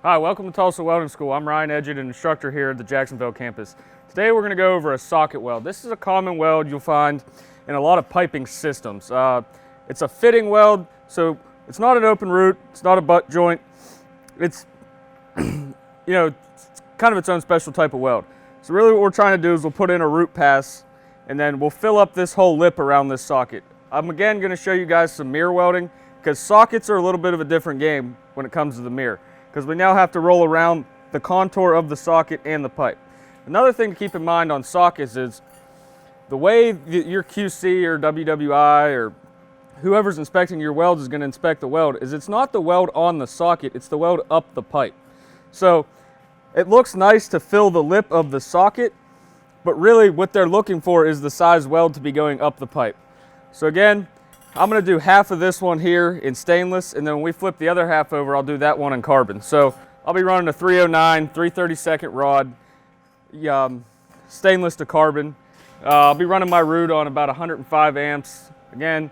Hi, welcome to Tulsa Welding School. I'm Ryan Edgett, an instructor here at the Jacksonville campus. Today we're going to go over a socket weld. This is a common weld you'll find in a lot of piping systems. It's a fitting weld, so it's not an open root, it's not a butt joint. It's, kind of its own special type of weld. So really what we're trying to do is we'll put in a root pass and then we'll fill up this whole lip around this socket. I'm again going to show you guys some mirror welding because sockets are a little bit of a different game when it comes to the mirror, because we now have to roll around the contour of the socket and the pipe. Another thing to keep in mind on sockets is the way your QC or WWI or whoever's inspecting your welds is going to inspect the weld is it's not the weld on the socket, it's the weld up the pipe. So it looks nice to fill the lip of the socket, but really what they're looking for is the size weld to be going up the pipe. So again, I'm going to do half of this one here in stainless, and then when we flip the other half over, I'll do that one in carbon. So I'll be running a 309, 332nd rod, stainless to carbon. I'll be running my root on about 105 amps. Again,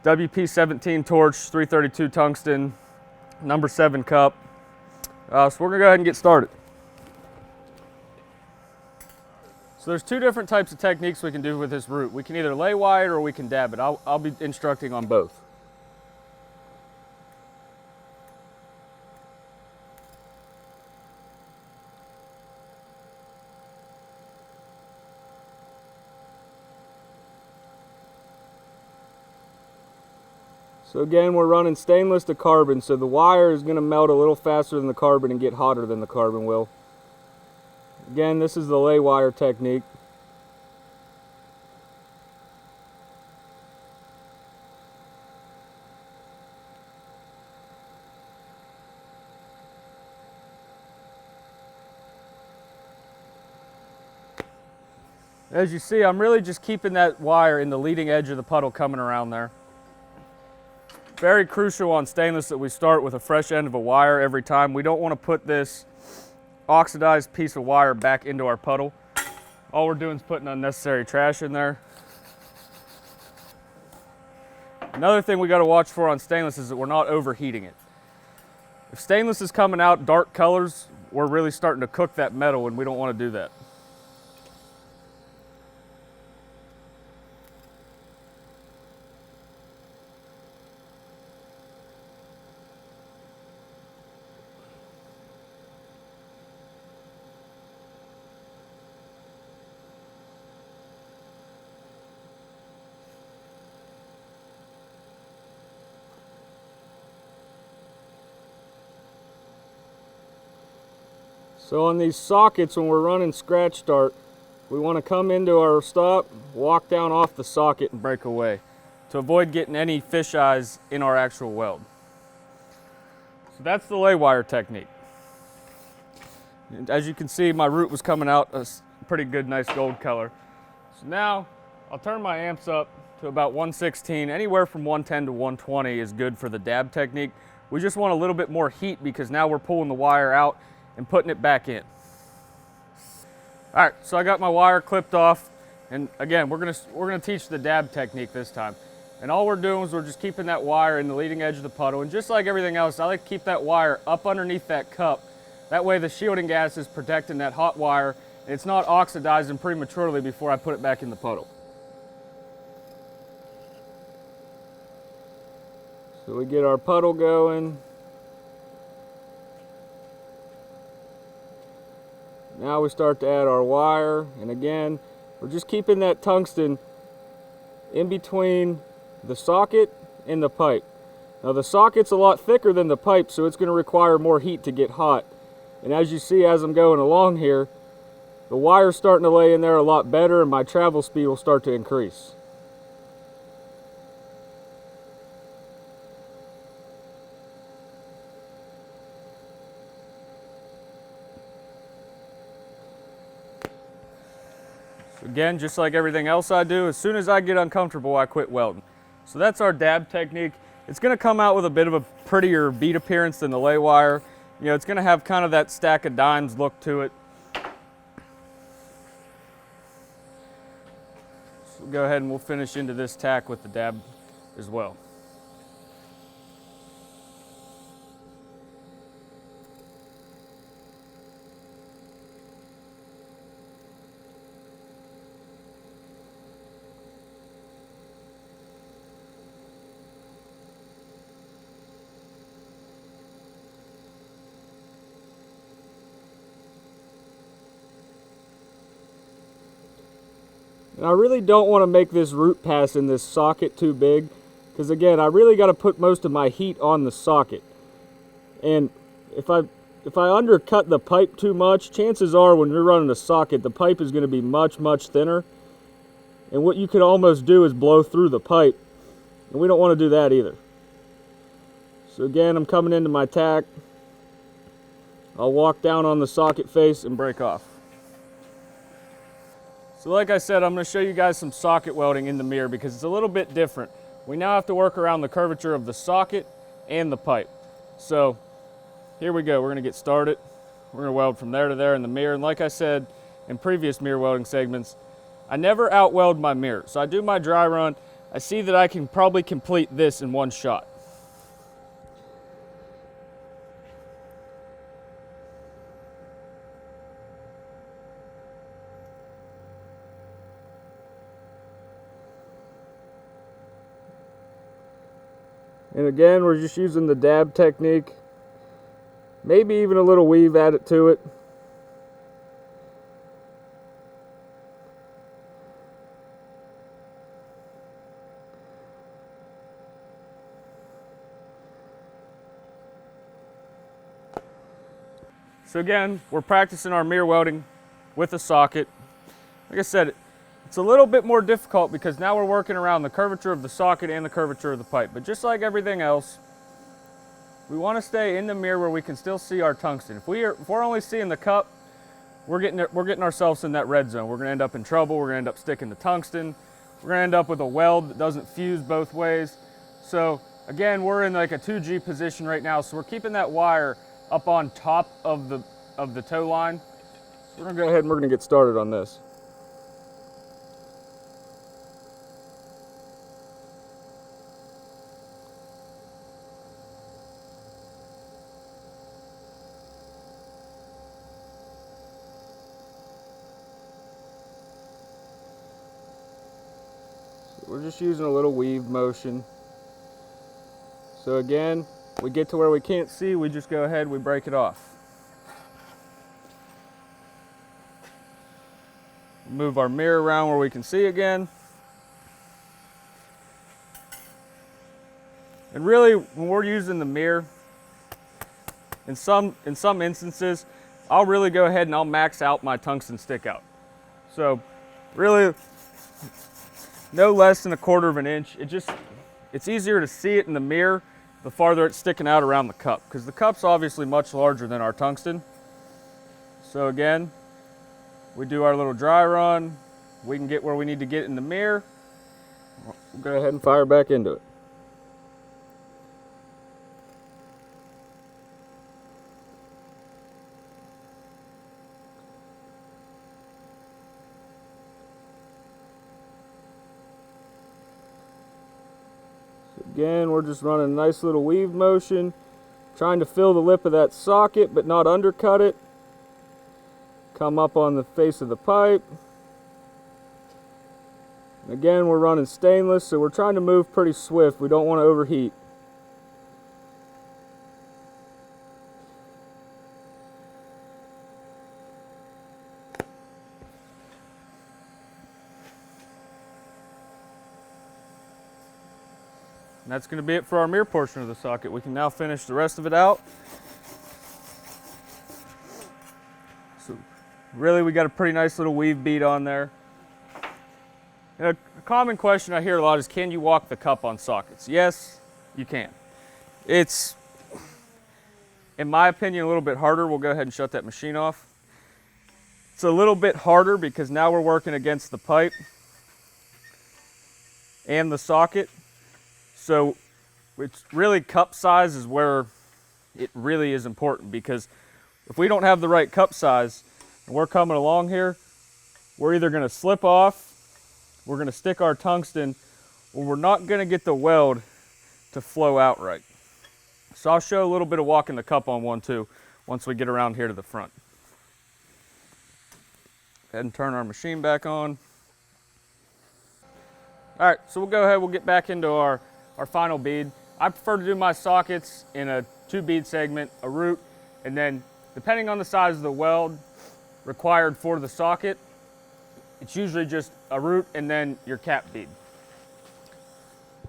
WP17 torch, 332 tungsten, number 7 cup. So we're going to go ahead and get started. So there's two different types of techniques we can do with this root. We can either lay wire or we can dab it. I'll be instructing on both. So again, we're running stainless to carbon, so the wire is going to melt a little faster than the carbon and get hotter than the carbon will. Again, this is the lay wire technique. As you see, I'm really just keeping that wire in the leading edge of the puddle coming around there. Very crucial on stainless that we start with a fresh end of a wire every time. We don't want to put this oxidized piece of wire back into our puddle. All we're doing is putting unnecessary trash in there. Another thing we got to watch for on stainless is that we're not overheating it. If stainless is coming out dark colors, we're really starting to cook that metal, and we don't want to do that. So on these sockets, when we're running scratch start, we want to come into our stop, walk down off the socket and break away to avoid getting any fish eyes in our actual weld. So that's the lay wire technique. And as you can see, my root was coming out a pretty good, nice gold color. So now I'll turn my amps up to about 116. Anywhere from 110 to 120 is good for the dab technique. We just want a little bit more heat because now we're pulling the wire out and putting it back in. All right, so I got my wire clipped off, and again, we're gonna teach the dab technique this time. And all we're doing is we're just keeping that wire in the leading edge of the puddle, and just like everything else, I like to keep that wire up underneath that cup. That way the shielding gas is protecting that hot wire, and it's not oxidizing prematurely before I put it back in the puddle. So we get our puddle going. Now we start to add our wire, and again, we're just keeping that tungsten in between the socket and the pipe. Now the socket's a lot thicker than the pipe, so it's going to require more heat to get hot. And as you see as I'm going along here, the wire's starting to lay in there a lot better, and my travel speed will start to increase. Again, just like everything else I do, as soon as I get uncomfortable, I quit welding. So that's our dab technique. It's going to come out with a bit of a prettier bead appearance than the lay wire. It's going to have kind of that stack of dimes look to it. So we'll go ahead and we'll finish into this tack with the dab as well. And I really don't want to make this root pass in this socket too big, because again, I really got to put most of my heat on the socket. And if I undercut the pipe too much, chances are when you're running a socket, the pipe is going to be much, much thinner. And what you could almost do is blow through the pipe. And we don't want to do that either. So again, I'm coming into my tack. I'll walk down on the socket face and break off. So like I said, I'm going to show you guys some socket welding in the mirror because it's a little bit different. We now have to work around the curvature of the socket and the pipe. So here we go, we're going to get started. We're going to weld from there to there in the mirror. And like I said in previous mirror welding segments, I never out-weld my mirror. So I do my dry run. I see that I can probably complete this in one shot. And again, we're just using the dab technique. Maybe even a little weave added to it. So again, we're practicing our mirror welding with a socket. Like I said, it's a little bit more difficult because now we're working around the curvature of the socket and the curvature of the pipe. But just like everything else, we want to stay in the mirror where we can still see our tungsten. If we're only seeing the cup, we're getting ourselves in that red zone. We're going to end up in trouble. We're going to end up sticking the tungsten. We're going to end up with a weld that doesn't fuse both ways. So again, we're in like a 2G position right now. So we're keeping that wire up on top of the toe line. So we're going to go ahead and we're going to get started on this. We're just using a little weave motion. So again, we get to where we can't see, we just go ahead, we break it off. Move our mirror around where we can see again. And really, when we're using the mirror, in some instances, I'll really go ahead and I'll max out my tungsten stick out. So really, no less than 1/4 of an inch. It's easier to see it in the mirror the farther it's sticking out around the cup, because the cup's obviously much larger than our tungsten. So again, we do our little dry run. We can get where we need to get in the mirror. We'll go ahead and fire back into it. Again, we're just running a nice little weave motion, trying to fill the lip of that socket but not undercut it. Come up on the face of the pipe. Again, we're running stainless, so we're trying to move pretty swift. We don't want to overheat. And that's going to be it for our mirror portion of the socket. We can now finish the rest of it out. So really, we got a pretty nice little weave bead on there. And a common question I hear a lot is, can you walk the cup on sockets? Yes, you can. It's, in my opinion, a little bit harder. We'll go ahead and shut that machine off. It's a little bit harder because now we're working against the pipe and the socket. So it's really, cup size is where it really is important, because if we don't have the right cup size and we're coming along here, we're either going to slip off, we're going to stick our tungsten, or we're not going to get the weld to flow out right. So I'll show a little bit of walking the cup on one too once we get around here to the front. Go ahead and turn our machine back on. All right, so we'll go ahead, we'll get back into our final bead. I prefer to do my sockets in a 2-bead segment, a root, and then depending on the size of the weld required for the socket, It's usually just a root and then your cap bead.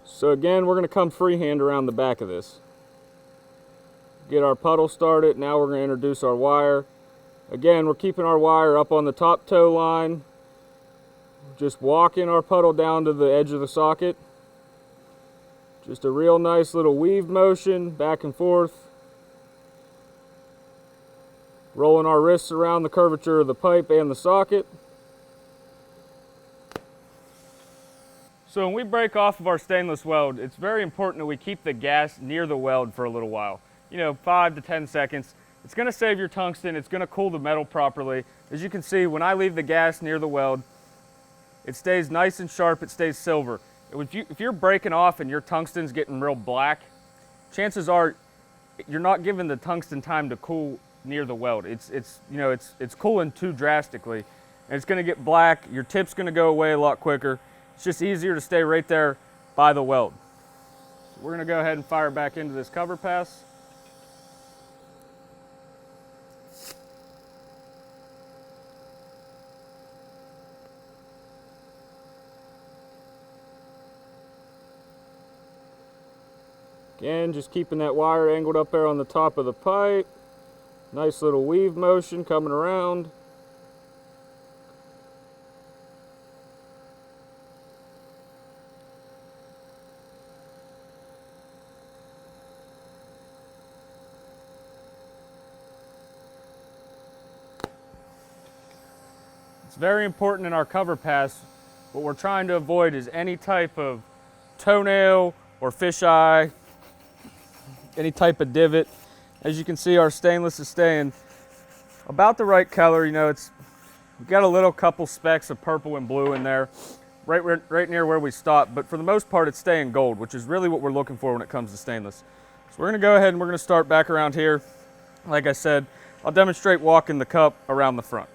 So again, we're going to come freehand around the back of this. Get our puddle started. Now we're going to introduce our wire. Again, we're keeping our wire up on the top toe line. Just walking our puddle down to the edge of the socket. Just a real nice little weave motion, back and forth. Rolling our wrists around the curvature of the pipe and the socket. So when we break off of our stainless weld, it's very important that we keep the gas near the weld for a little while. 5 to 10 seconds. It's going to save your tungsten. It's going to cool the metal properly. As you can see, when I leave the gas near the weld, it stays nice and sharp. It stays silver. If you're breaking off and your tungsten's getting real black, chances are you're not giving the tungsten time to cool near the weld. It's cooling too drastically, and it's going to get black. Your tip's going to go away a lot quicker. It's just easier to stay right there by the weld. So we're going to go ahead and fire back into this cover pass. Again, just keeping that wire angled up there on the top of the pipe. Nice little weave motion coming around. It's very important in our cover pass. What we're trying to avoid is any type of toenail or fisheye, any type of divot. As you can see, our stainless is staying about the right color. We've got a little couple specks of purple and blue in there, right near where we stopped, but for the most part it's staying gold, which is really what we're looking for when it comes to stainless. So we're going to go ahead and we're going to start back around here. Like I said, I'll demonstrate walking the cup around the front.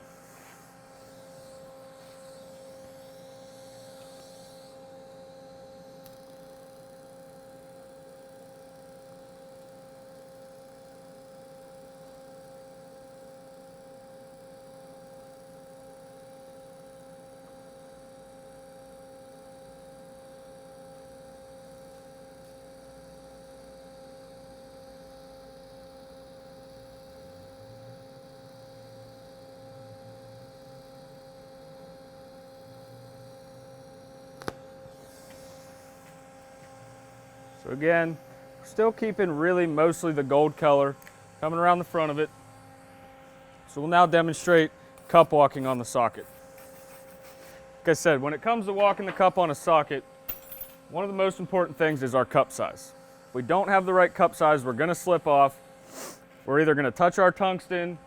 So again, still keeping really mostly the gold color coming around the front of it. So we'll now demonstrate cup walking on the socket. Like I said, when it comes to walking the cup on a socket, one of the most important things is our cup size. If we don't have the right cup size, we're going to slip off. We're either going to touch our tungsten,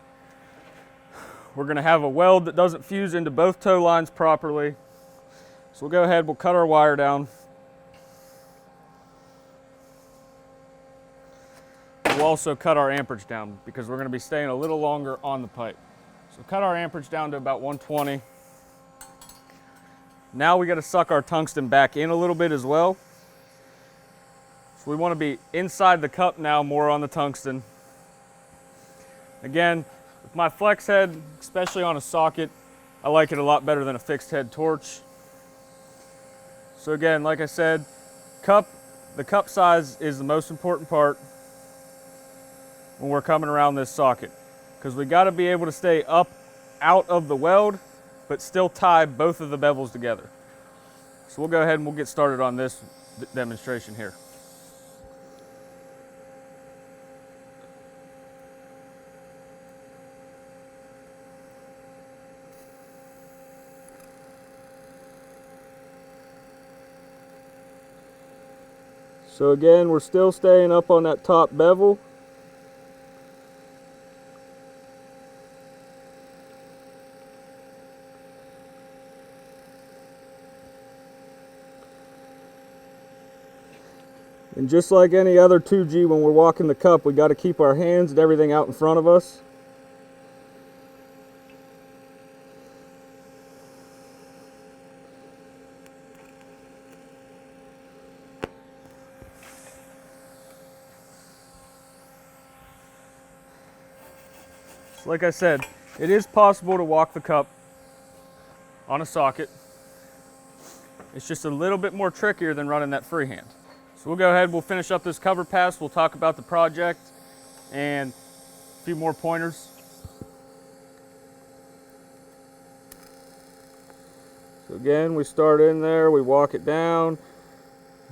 we're going to have a weld that doesn't fuse into both toe lines properly. So we'll go ahead, we'll cut our wire down. We'll also cut our amperage down because we're going to be staying a little longer on the pipe. So cut our amperage down to about 120. Now we got to suck our tungsten back in a little bit as well. So we want to be inside the cup now, more on the tungsten. Again, with my flex head, especially on a socket, I like it a lot better than a fixed head torch. So again, like I said, the cup size is the most important part when we're coming around this socket, because we got to be able to stay up out of the weld but still tie both of the bevels together. So we'll go ahead and we'll get started on this demonstration here. So again, we're still staying up on that top bevel. And just like any other 2G, when we're walking the cup, we got to keep our hands and everything out in front of us. So like I said, it is possible to walk the cup on a socket. It's just a little bit more trickier than running that freehand. So we'll go ahead, we'll finish up this cover pass, we'll talk about the project and a few more pointers. So again, we start in there, we walk it down.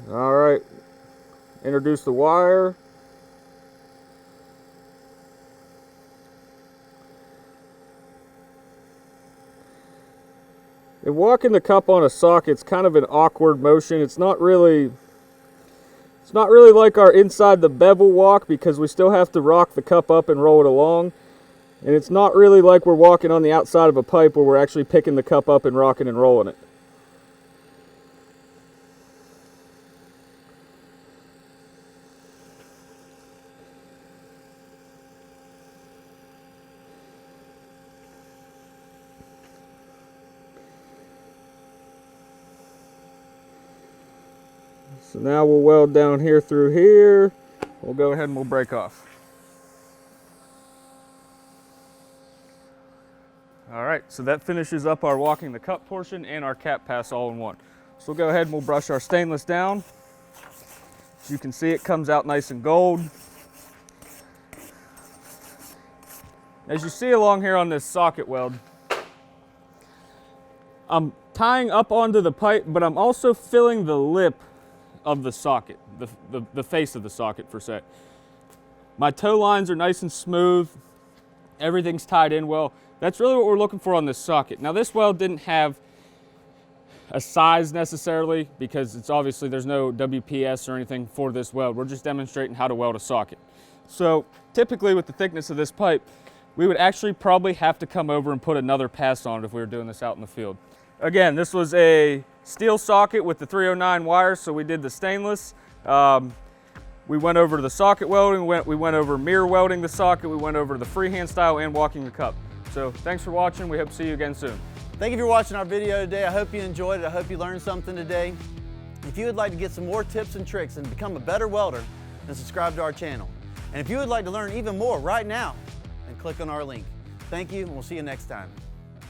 All right, introduce the wire. And walking the cup on a socket's kind of an awkward motion. It's not really like our inside the bevel walk, because we still have to rock the cup up and roll it along. And it's not really like we're walking on the outside of a pipe where we're actually picking the cup up and rocking and rolling it. So now we'll weld down here through here. We'll go ahead and we'll break off. All right, so that finishes up our walking the cup portion and our cap pass all in one. So we'll go ahead and we'll brush our stainless down. As you can see, it comes out nice and gold. As you see along here on this socket weld, I'm tying up onto the pipe, but I'm also filling the lip of the socket, the face of the socket per se. My toe lines are nice and smooth. Everything's tied in well. That's really what we're looking for on this socket. Now this weld didn't have a size necessarily, because it's obviously there's no WPS or anything for this weld. We're just demonstrating how to weld a socket. So typically with the thickness of this pipe, we would actually probably have to come over and put another pass on it if we were doing this out in the field. Again, this was a steel socket with the 309 wires, so we did the stainless. We went over to the socket welding, we went over mirror welding the socket, we went over to the freehand style and walking the cup. So thanks for watching, we hope to see you again soon. Thank you for watching our video today. I hope you enjoyed it. I hope you learned something today. If you would like to get some more tips and tricks and become a better welder, then subscribe to our channel. And if you would like to learn even more right now, then click on our link. Thank you, and we'll see you next time.